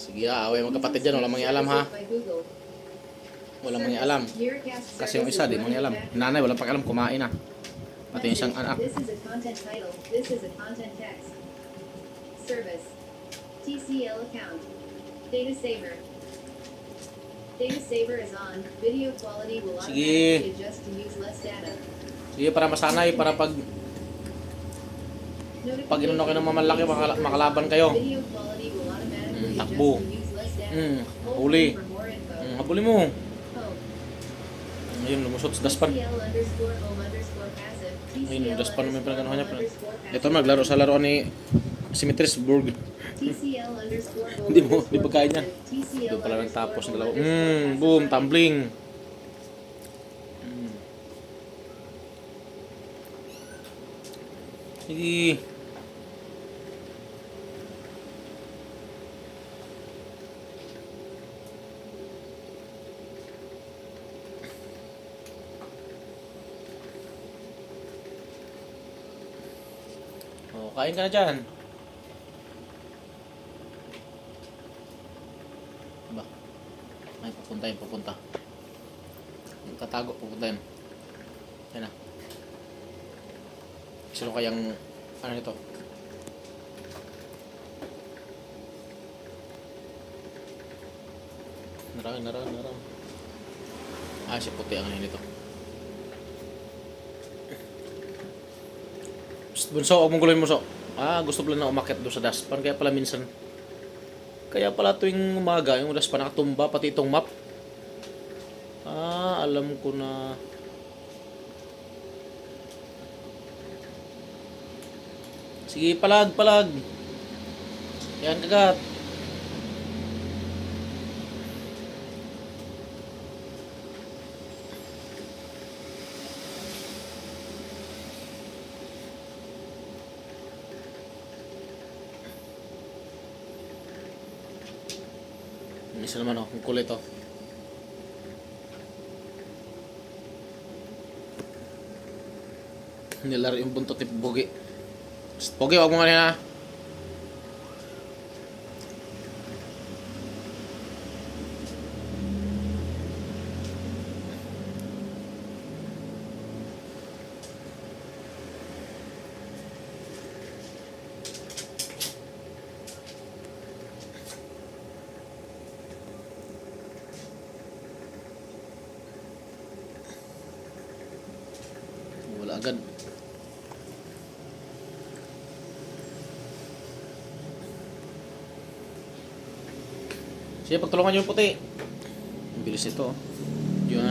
Sige ha, away magkapatid dyan. Walang mga alam ha. Walang mga alam. Kasi yung isa, di mga alam. Nanay, walang pakialam, kumain na. Pati yung isang anak. This is a content title. This is a content text. Service. TCL account. Data saver. Data saver is on. Video quality will automatically adjust to use less data. Sige, para masanay, para pag inuno kayo ng mamalaki, makalaban kayo. Video quality will automatically adjust Takbo. to use less data. Huli. For more info. Habulin mo. Home. Ayun, lumusot sa daspan. TCL_home_passive. Ayun, daspan mo yung pinaganohan niya. TCL_home_passive. Ito, maglaro sa laruan ni Simitrisburg. TCL_home_passive. Di ba kaya niya? Doon pala nagtapos ng dalawa. Boom, tumbling. Sige. Oh, kain ka na dyan. Ba? Ay, papunta. Katago, pupunta yun. Yan na. Sino kayang, ano nito? Narang. Ah, si puti ang ano nito. Psst, bunso, huwag mong guloy mo, so. Ah, gusto pala na umakyat doon sa daspan. Kaya pala tuwing umaga, yung daspan nakatumba, pati itong map. Ah, alam ko na. Sige, palag. Yan, kagat. Isa naman ang kulit oh. Nilaro yung buntot ni Pogi. Pogi, wag mo nga na. Wala agad. Sige, pagtulungan niyo yung puti. Ang bilis ito. Yun,